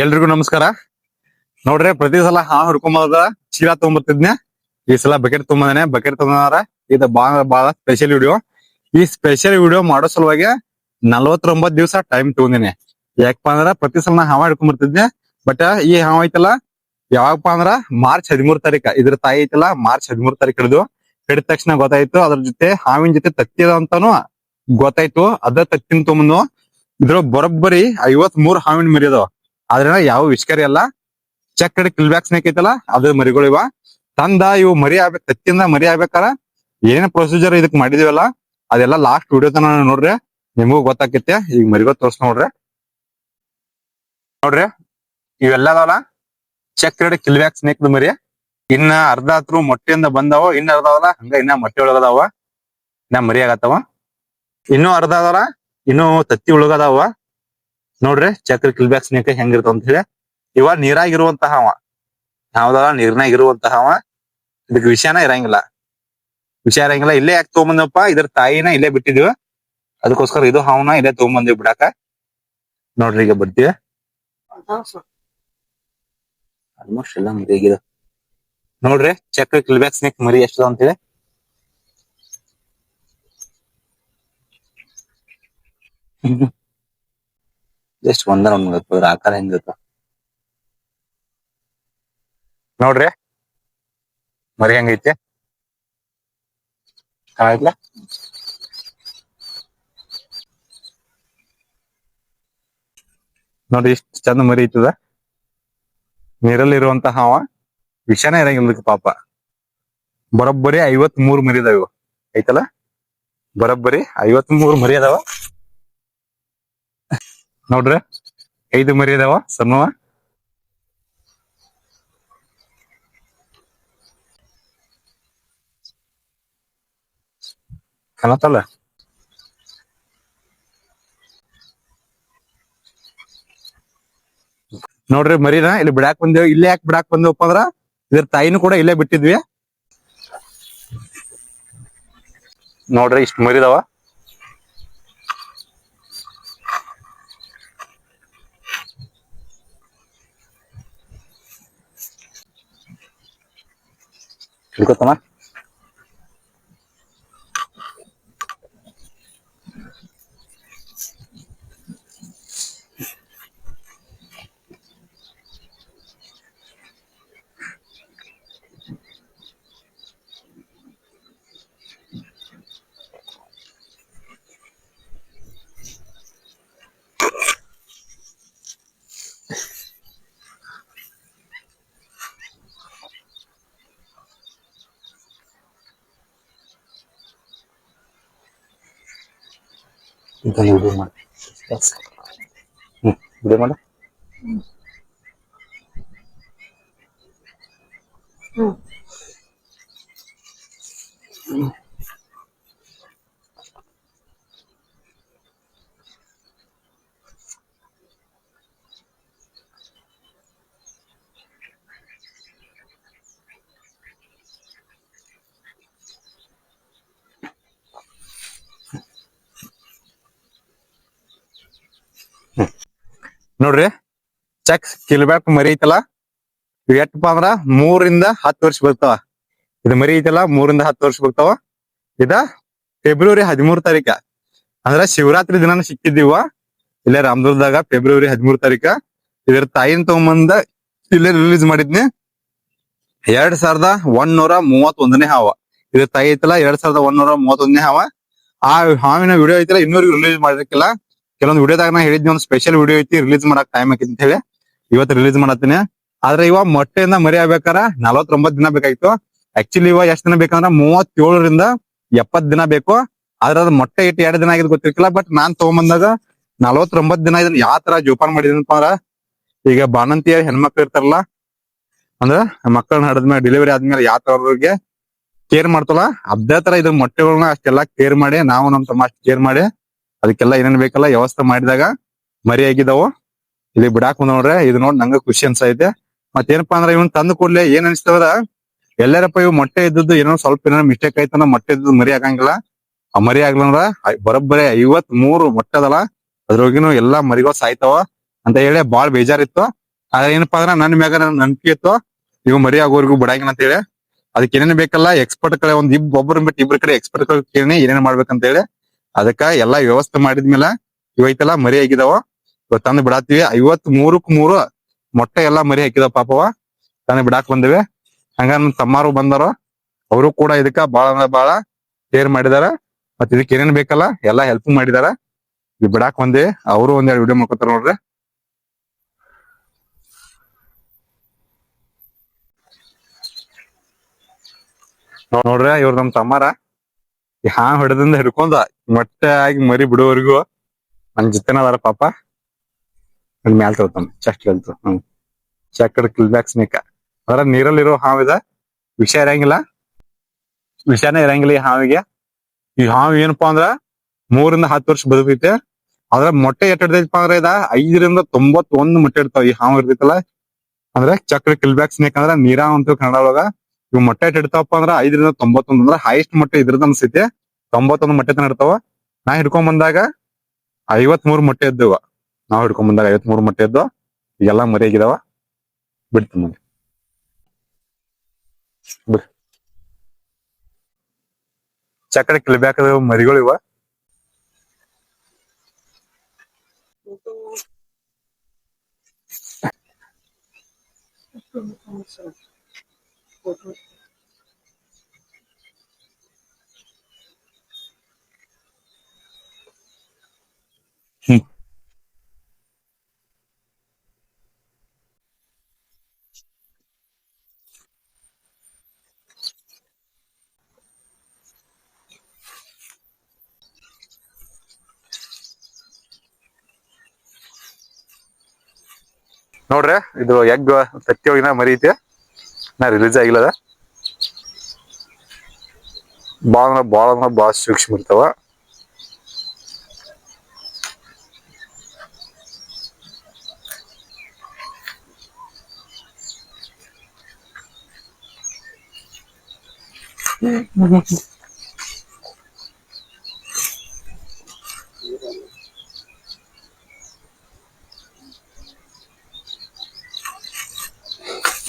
ಎಲ್ರಿಗೂ ನಮಸ್ಕಾರ. ನೋಡ್ರಿ, ಪ್ರತಿ ಸಲ ಹಾವು ಹಿಡ್ಕೊಂಬದ ಚೀಲ ತಗೊಂಬರ್ತಿದ್ನ. ಈ ಸಲ ಬಕೆಟ್ ತೊಗೊಂಬಂದಾರ. ಇದು ಬಾಳ ಸ್ಪೆಷಲ್ ವಿಡಿಯೋ. ಈ ಸ್ಪೆಷಲ್ ವಿಡಿಯೋ ಮಾಡೋ ಸಲುವಾಗಿ 49 ದಿವಸ ಟೈಮ್ ತಗೊಂಡಿನಿ. ಯಾಕಪ್ಪ ಅಂದ್ರ ಪ್ರತಿ ಸಲ ನಾ ಹಾವ ಹಿಡ್ಕೊಂಬರ್ತಿದ್ನೆ. ಬಟ್ ಈ ಹಾವ ಐತಲ್ಲ ಯಾವಾಗಪ್ಪ ಅಂದ್ರ ಮಾರ್ಚ್ 13 ತಾರೀಕ. ಇದ್ರ ತಾಯಿ ಐತಲ್ಲ ಮಾರ್ಚ್ 13 ತಾರೀಕು ಹಿಡಿದ ತಕ್ಷಣ ಗೊತ್ತಾಯ್ತು. ಅದ್ರ ಜೊತೆ ಹಾವಿನ ಜೊತೆ ತತ್ತಿ ಅದ ಅಂತಾನು ಗೊತ್ತಾಯ್ತು. ಅದ ತತ್ತಿನ ತೊಗೊಂಬಂದು ಇದ್ರ ಬರೋಬ್ಬರಿ 53 ಹಾವಿನ ಮರಿ ಅದಾವ. ಆದ್ರೆ ಯಾವ ವಿಷ್ಕರಿ ಅಲ್ಲ, ಚೆಕ್ ಕಿಲ್ಬ್ಯಾಕ್ ಸ್ನೇಕ್ ಐತಲ್ಲ ಅದು ಮರಿಗಳಿವ. ತಂದ ಇವು ಮರಿ ಆಗ್ಬೇಕು, ತತ್ತಿಂದ ಮರಿ ಆಗ್ಬೇಕಾರ ಏನ್ ಪ್ರೊಸೀಜರ್ ಇದಕ್ ಮಾಡಿದಿವಲ್ಲ ಅದೆಲ್ಲ ಲಾಸ್ಟ್ ವಿಡಿಯೋ ತನ ನೋಡ್ರಿ, ನಿಮಗೂ ಗೊತ್ತಾಕೈತೆ. ಈಗ ಮರಿಗಳು ತೋರ್ಸ್ ನೋಡ್ರಿ. ಇವೆಲ್ಲ ಅದಾವಲ್ಲ ಚೆಕ್ ಕಿಲ್ಬ್ಯಾಕ್ ಸ್ನೇಕ್ ಮರಿ. ಇನ್ನ ಅರ್ಧ ಹತ್ರ ಮೊಟ್ಟೆಯಿಂದ ಬಂದಾವ, ಇನ್ನ ಅರ್ಧ ಅದಲ್ಲ ಹಂಗ ಇನ್ನ ಮೊಟ್ಟೆ ಒಳಗದಾವ, ಇನ್ನ ಮರಿ ಆಗತ್ತಾವ. ಇನ್ನೂ ಅರ್ಧ ಅದಲ್ಲ, ಇನ್ನೂ ತತ್ತಿ ಒಳಗದಾವ. ನೋಡ್ರಿ ಚಕ್ರ ಕಿಲ್ಬ್ಯಾಕ್ ಸ್ನೇಕ್ ಹೆಂಗಿರ್ತಾವ ಅಂತ ಹೇಳಿ. ಇವ ನೀರಾಗಿರುವಂತಹ ಹಾವ, ಯಾವ್ದಲ್ಲ ನೀರ್ನಾಗ ಇರುವಂತಹ ಹಾವ. ಇದಕ್ ವಿಷಯನ ಇರಂಗಿಲ್ಲ. ಇಲ್ಲೇ ಯಾಕೆ ತಗೊಂಬಂದಪ್ಪ, ಇದ್ರ ತಾಯಿನ ಇಲ್ಲೇ ಬಿಟ್ಟಿದ್ವಿ. ಅದಕ್ಕೋಸ್ಕರ ಇದು ಹಾವನ ಇಲ್ಲೇ ತಗೊಂಬಂದಿವಿ ಬಿಡಾಕ. ನೋಡ್ರಿ ಈಗ ಬರ್ತೀವಿ. ಆಲ್ಮೋಸ್ಟ್ ಎಲ್ಲ ಮರಿ ಆಗಿದೆ. ನೋಡ್ರಿ ಚಕ್ರ ಕಿಲ್ಬ್ಯಾಕ್ ಸ್ನೇಕ್ ಮರಿ ಎಷ್ಟದ ಅಂತೇಳಿ. ಜಸ್ಟ್ ಒಂದರ ಆಕಾರ ಹೆಂಗಿರ್ತ ನೋಡ್ರಿ, ಮರಿ ಹೆಂಗೈತೆ ಕಾಯ್ಲ. ನೋಡ್ರಿ ಇಷ್ಟ ಚಂದ ಮರಿ ಐತದ. ನೀರಲ್ಲಿ ಇರುವಂತ ಹಾವ, ವಿಷಾನ ಇರಂಗಿಲ್ಲ ಪಾಪ. ಬರೋಬ್ಬರಿ 53 ಮರಿ ಅದಾವ ಐತಲ್ಲ, ಬರೋಬ್ಬರಿ 53 ಮರಿ ಅದಾವ. ನೋಡ್ರಿ 5 ಮರಿ ಅದಾವ ಸಣ್ಣವ. ಕಾಣತ್ತಲ್ಲ. ನೋಡ್ರಿ ಮರಿನ ಇಲ್ಲಿ ಬಿಡಾಕ್ ಬಂದೇವ್. ಇಲ್ಲೇ ಯಾಕೆ ಬಿಡಾಕ್ ಬಂದೇವಪ್ಪ ಅಂದ್ರ ಇದ್ರ ತಾಯಿನೂ ಕೂಡ ಇಲ್ಲೇ ಬಿಟ್ಟಿದ್ವಿ. ನೋಡ್ರಿ ಇಷ್ಟ ಮರಿದಾವ. ಹಿಡ್ಕೊತನ. ವಿಡಿಯೋ ಮಾಡಿ ವಿಡಿಯೋ ಮಾಡ. ನೋಡ್ರಿ ಚೆಕ್ ಕಿಲ್ಬ್ಯಾಕ್ ಮರಿ ಐತಲ್ಲ, ಎಷ್ಟಪ್ಪ ಅಂದ್ರ 3 ರಿಂದ 10 ವರ್ಷ ಬರ್ತಾವ. ಇದು ಮರಿ ಐತಲ್ಲ 3 ರಿಂದ 10 ವರ್ಷ ಬರ್ತಾವ. ಇದ ಫೆಬ್ರವರಿ 13 ತಾರೀಕ ಅಂದ್ರ ಶಿವರಾತ್ರಿ ದಿನಾನ ಸಿಕ್ಕಿದ್ದೀವ ಇಲ್ಲೇ ರಾಮದುರ್ಗದಾಗ. ಫೆಬ್ರವರಿ 13 ತಾರೀಕ ಇದ್ರ ತಾಯಿನ ತಗೊಂಬಂದ ಇಲ್ಲೇ ರಿಲೀಸ್ ಮಾಡಿದ್ನಿ. 2131ನೇ ಹಾವ. ಇದ್ರ ತಾಯಿ ಐತಲ್ಲ 2131ನೇ ಹಾವ. ಆ ಹಾವಿನ ವಿಡಿಯೋ ಐತಲ್ಲ ಇನ್ನೂರಿಗೂ ರಿಲೀಸ್ ಮಾಡಿರ್ಕಿಲ್ಲ. ಕೆಲವೊಂದು ವಿಡಿಯೋದಾಗ ನಾ ಹೇಳಿದ್ನಿ ಒಂದು ಸ್ಪೆಷಲ್ ವಿಡಿಯೋ ಐತಿ, ರಿಲೀಸ್ ಮಾಡಕ್ ಟೈಮ್ ಆಕೈತಿ ಅಂತ ಹೇಳಿ ಇವತ್ತು ರಿಲೀಸ್ ಮಾಡತ್ತೀನಿ. ಆದ್ರೆ ಇವ ಮೊಟ್ಟೆಯಿಂದ ಮರಿ ಆಗ್ಬೇಕಾರ 49 ದಿನ ಬೇಕಾಯ್ತು. ಆಕ್ಚುಲಿ ಇವ ಎಷ್ಟ್ ದಿನ ಬೇಕಂದ್ರ 37 ರಿಂದ 70 ದಿನ ಬೇಕು. ಆದ್ರ ಅದ್ ಮೊಟ್ಟೆ ಇಟ್ಟು 2 ದಿನ ಆಗಿದ್ ಗೊತ್ತಿರ್ಕಿಲ್ಲ. ಬಟ್ ನಾನ್ ತಗೊಂಬಂದಾಗ 49 ದಿನ ಇದನ್ನ ಯಾವ ತರ ಜೋಪಾನ ಮಾಡಿದನಪ್ಪ ಅಂದ್ರ, ಈಗ ಬಾಣಂತಿಯ ಹೆಣ್ಮಕ್ಳು ಇರ್ತಾರಲ್ಲ, ಅಂದ್ರ ಮಕ್ಕಳನ್ನ ಹಡದ್ಮೇಲೆ ಡೆಲಿವರಿ ಆದ್ಮೇಲೆ ಯಾವ ತರ ಅವ್ರಿಗೆ ಕೇರ್ ಮಾಡ್ತಲ್ಲ ಅದೇ ತರ ಇದ್ರ ಮೊಟ್ಟೆಗಳನ್ನ ಅಷ್ಟೆಲ್ಲಾ ಕೇರ್ ಮಾಡಿ, ನಾವು ನಮ್ ತಮ್ಮ ಅಷ್ಟು ಕೇರ್ ಮಾಡಿ ಅದಕ್ಕೆಲ್ಲ ಏನೇನ್ ಬೇಕಲ್ಲ ವ್ಯವಸ್ಥೆ ಮಾಡಿದಾಗ ಮರಿ ಆಗಿದಾವು. ಇಲ್ಲಿ ಬಿಡಾಕ್ ನೋಡ್ರಿ, ಇದು ನೋಡಿ ನಂಗ ಖುಷಿ ಅನ್ಸೈತೆ. ಮತ್ತೇನಪ್ಪಾ ಅಂದ್ರ ಇವನ್ ತಂದು ಕೂಡ್ಲೆ ಏನ್ ಅನಿಸ್ತದ್ರ, ಎಲ್ಲಾರಪ್ಪ ಇವ್ ಮೊಟ್ಟೆ ಇದ್ದದ್ದು ಏನೋ ಸ್ವಲ್ಪ ಏನೋ ಮಿಸ್ಟೇಕ್ ಆಯ್ತಂದ್ರ ಮೊಟ್ಟೆ ಇದ್ದದ್ದು ಮರಿ ಆಗಂಗಿಲ್ಲ. ಆ ಮರಿ ಆಗ್ಲಂದ್ರ ಬರೋಬ್ಬರಿ 53 ಮೊಟ್ಟೆ ಅದಲ್ಲ, ಅದ್ರೊಳಗಿನೂ ಎಲ್ಲಾ ಮರಿಗಳು ಸಾಯ್ತಾವ ಅಂತ ಹೇಳಿ ಬಾಳ್ ಬೇಜಾರಿತ್ತು. ಅದ ಏನಪ್ಪಾ ಅಂದ್ರ ನನ್ ಮ್ಯಾಗ ನನ್ ನಂಬಿಕೆ ಇತ್ತು ಇವ್ ಮರಿ ಆಗೋರ್ಗು ಬಿಡಂಗಿಲ್ಲ ಅಂತ ಹೇಳಿ ಅದಕ್ಕೆ ಏನೇನ್ ಬೇಕಲ್ಲ ಎಕ್ಸ್ಪರ್ಟ್ ಕಡೆ ಒಂದ್ ಒಬ್ಬರು ಬಿಟ್ಟು ಇಬ್ರ ಕಡೆ ಎಕ್ಸ್ಪರ್ಟ್ ಕೇಳಿ ಏನೇನ್ ಮಾಡ್ಬೇಕಂತ ಹೇಳಿ ಅದಕ್ಕ ಎಲ್ಲಾ ವ್ಯವಸ್ಥೆ ಮಾಡಿದ್ಮೇಲೆ ಇವೈತೆಲ್ಲ ಮರಿ ಆಗಿದಾವ ಇವತ್ತು ತಂದು ಬಿಡಾತೀವಿ 53 ಮೊಟ್ಟೆ ಎಲ್ಲಾ ಮರಿ ಹಾಕಿದಾವ ಪಾಪವ ತಂದು ಬಿಡಾಕ್ ಬಂದಿವಿ ಹಂಗ ನಮ್ ತಮ್ಮಾರು ಬಂದಾರ ಅವರು ಕೂಡ ಇದಕ್ಕ ಬಾಳ ಅಂದ್ರೆ ಬಾಳ ಕೇರ್ ಮಾಡಿದಾರ ಮತ್ ಇದಕ್ಕೆ ಏನೇನ್ ಬೇಕಲ್ಲ ಎಲ್ಲಾ ಹೆಲ್ಪ್ ಮಾಡಿದಾರ ಇದು ಬಿಡಾಕ್ ಬಂದಿ ಅವರು ಒಂದೆರಡು ವಿಡಿಯೋ ಮಾಡ್ಕೊತಾರ ನೋಡ್ರಿ ನೋಡ್ರಿ ಇವ್ರ ನಮ್ ತಮ್ಮಾರ ಹಿಡದಿಂದ ಹಿಡ್ಕೊಂಡ ಮೊಟ್ಟೆ ಆಗಿ ಮರಿ ಬಿಡುವವರೆಗೂ ನನ್ ಜೊತೆನ ಅದಾರ ಪಾಪ ಮ್ಯಾಲ್ ತಗೋತಾನ ಚೆಸ್ಟ್ ಹೇಳ್ತು ಚಕ್ಕಡ್ ಕಿಲ್ಬ್ಯಾಕ್ ಸ್ನೇಕ ಅದ್ರ ನೀರಲ್ಲಿರೋ ಹಾವಿದ ವಿಷ ಇರಂಗಿಲ್ಲ ವಿಷಾನೇ ಇರಂಗಿಲ್ಲ ಈ ಹಾವಿಗೆ ಈ ಹಾವು ಏನಪ್ಪಾ ಅಂದ್ರ 3 ರಿಂದ 10 ವರ್ಷ ಬದುಕೈತೆ ಅದ್ರ ಮೊಟ್ಟೆ ಎಟ್ ಹಿಡ್ದೈತಪ್ಪ ಅಂದ್ರ ಇದ 5 ರಿಂದ 91 ಮೊಟ್ಟೆ ಇಡ್ತಾವ ಈ ಹಾವು ಇರ್ತೈತಲ್ಲ ಅಂದ್ರೆ ಚಕ್ರ ಕಿಲ್ಬ್ಯಾಕ್ ಸ್ನೇಕ್ ಅಂದ್ರ ನೀರಾ ಅಂತ ಕನ್ನಡ ಒಳಗ ಇವ್ ಮೊಟ್ಟೆ ಎಟ್ ಇಡ್ತಾವಪ್ಪ ಅಂದ್ರ 5 ರಿಂದ 91 ಅಂದ್ರ ಹೈಯೆಸ್ಟ್ ಮೊಟ್ಟೆ ಇದ್ರದ್ ಅನ್ಸೈತಿ 91 ಮೊಟ್ಟೆ ತನ ಇಡ್ತಾವ ನಾ ಹಿಡ್ಕೊಂಡ್ ಬಂದಾಗ 53 ಮೊಟ್ಟೆ ಇದ್ದವ ನಾವ್ ಹಿಡ್ಕೊಂಡ್ ಬಂದಾಗ 53 ಮೊಟ್ಟೆ ಇದ್ದು ಈಗೆಲ್ಲಾ ಮರಿ ಆಗಿದಾವ ಬಿಡ್ತೀನಿ ಬಿಡ್ ಚಕ್ರ ಕಿಲ್ಬ್ಯಾಕ್ ಮರಿಗಳು ಇವ ನೋಡ್ರಿ ಇದು ಎಗ್ ತತ್ತಿ ಹೋಗಿನ ಮರಿ ಐತಿ ನಾ ರಿಲೀಸ್ ಆಗಿಲ್ಲದ ಬಾಳ ಸೂಕ್ಷ್ಮ ಇರ್ತಾವ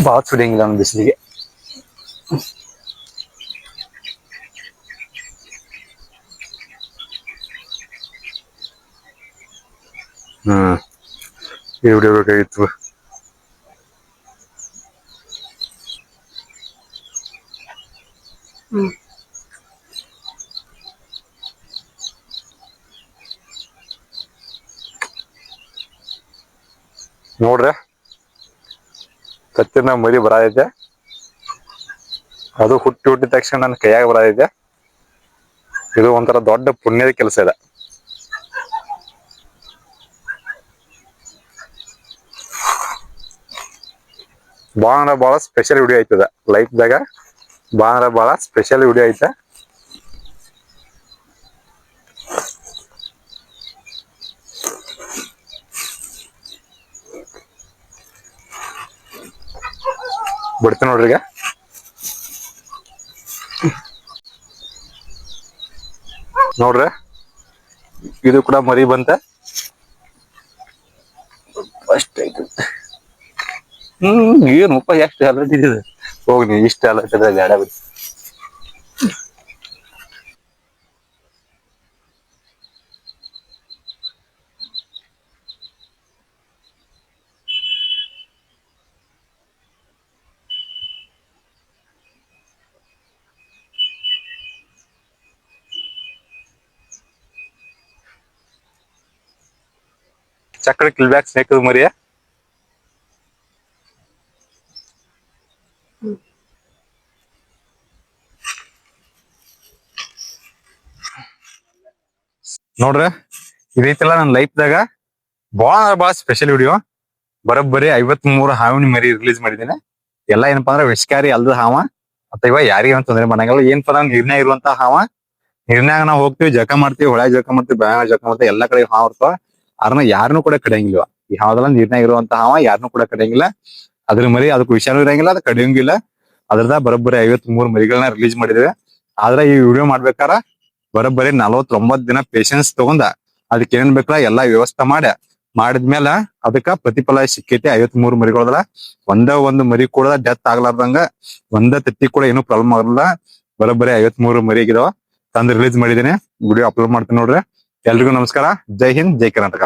ಬಾಳ ಸುಡಿಯಂಗಿಲ್ಲ ನಮ್ ಬಿಸಿಲಿಗೆ ಈ ವಿಡಿಯೋ ಬೇಕಾಗಿತ್ತು ನೋಡ್ರಿ ಕತ್ತಿನ ಮರಿ ಬರತೈತೆ ಅದು ಹುಟ್ಟಿದ ತಕ್ಷಣ ನನ್ನ ಕೈಯಾಗ ಬರತೈತೆ ಇದು ಒಂಥರ ದೊಡ್ಡ ಪುಣ್ಯದ ಕೆಲಸ ಇದೆ ಬಾಳ ಸ್ಪೆಷಲ್ ವಿಡಿಯೋ ಐತದ ಲೈಫ್ ದಾಗ ಬಾಳ ಸ್ಪೆಷಲ್ ವಿಡಿಯೋ ಐತೆ ಬಿಡ್ತೀನಿ ನೋಡ್ರಿ ಈಗ ನೋಡ್ರಿ ಇದು ಕೂಡ ಮರಿ ಬಂತ ಫಸ್ಟ್ ಆಯ್ತು ಏನು ಉಪ್ಪ ಎಷ್ಟು ಅಲರ್ಟ್ ಇದೆ ಹೋಗಿ ಇಷ್ಟ ಅಲರ್ಟ್ ಇದ್ರೆ ಗಾಡ ಬಿಟ್ಟು ಚಕ್ರ ಕಿಲ್ಬ್ಯಾಕ್ ಸ್ನೇಕ್ ಮರಿಯ ನೋಡ್ರಿ ಇದೈತಲ್ಲ ನನ್ನ ಲೈಫ್ ದಾಗ ಬಾಳ ಸ್ಪೆಷಲ್ ವಿಡಿಯೋ ಬರೋಬ್ಬರಿ 53 ಹಾವಿನ ಮರಿ ರಿಲೀಸ್ ಮಾಡಿದ್ದೇನೆ ಎಲ್ಲಾ ಏನಪ್ಪಾ ಅಂದ್ರೆ ವಿಷಕಾರಿ ಅಲ್ದ ಹಾವ ಅಥವಾ ಯಾರಿಗ ತೊಂದರೆ ಮಾಡಂಗಿಲ್ಲ ಏನಪ್ಪಾ ಅಂದ್ರೆ ನಿರ್ಣಯ ಇರುವಂತ ಹಾವ ನಿರ್ಣಯ ನಾವು ಹೋಗ್ತಿವಿ ಜಕ ಮಾಡ್ತೀವಿ ಹೊಳೆ ಜಕ ಮಾಡ್ತೀವಿ ಬ್ಯಾಳ ಜಕ ಮಾಡ್ತೀವಿ ಎಲ್ಲಾ ಕಡೆ ಹಾವ್ ಇರ್ತಾವ ಅದನ್ನ ಯಾರನ್ನೂ ಕೂಡ ಕಡಿಯಂಗಿಲ್ಲ ಈ ಹಾವದೆಲ್ಲ ನಿರ್ಣಯ ಇರುವಂತ ಹಾವ ಯಾರನ್ನೂ ಕೂಡ ಕಡಿಯಂಗಿಲ್ಲ ಅದ್ರ ಮರಿ ಅದಕ್ಕೆ ವಿಷಾನೂ ಇರಂಗಿಲ್ಲ ಅದು ಕಡಿಯಂಗಿಲ್ಲ ಅದ್ರದ ಬರೋಬ್ಬರಿ 53 ಮರಿಗಳನ್ನ ರಿಲೀಸ್ ಮಾಡಿದ್ದೇವೆ ಆದ್ರೆ ಈ ವಿಡಿಯೋ ಮಾಡ್ಬೇಕಾರ ಬರೋಬ್ಬರಿ 49 ದಿನ ಪೇಶನ್ಸ್ ತಗೊಂಡ ಅದಕ್ಕೆ ಏನ್ ಬೇಕಲ್ಲ ಎಲ್ಲಾ ವ್ಯವಸ್ಥೆ ಮಾಡಿ ಮಾಡಿದ್ಮೇಲ ಅದಕ್ಕ ಪ್ರತಿಫಲ ಸಿಕ್ಕೈತಿ. 53 ಮರಿಗಳದಲ್ಲ, ಒಂದು ಮರಿ ಕೂಡ ಡೆತ್ ಆಗ್ಲಾರ್ದಂಗ, ಒಂದ ತತ್ತಿ ಕೂಡ ಏನು ಪ್ರಾಬ್ಲಮ್ ಆಗಲ್ಲ. ಬರೋಬ್ಬರಿ 53 ಮರಿ ಆಗಿದಾವ. ತಂದು ರಿಲೀಸ್ ಮಾಡಿದ್ದೇನೆ. ವಿಡಿಯೋ ಅಪ್ಲೋಡ್ ಮಾಡ್ತೀನಿ ನೋಡ್ರಿ. ಎಲ್ರಿಗೂ ನಮಸ್ಕಾರ. ಜೈ ಹಿಂದ್, ಜೈ ಕರ್ನಾಟಕ.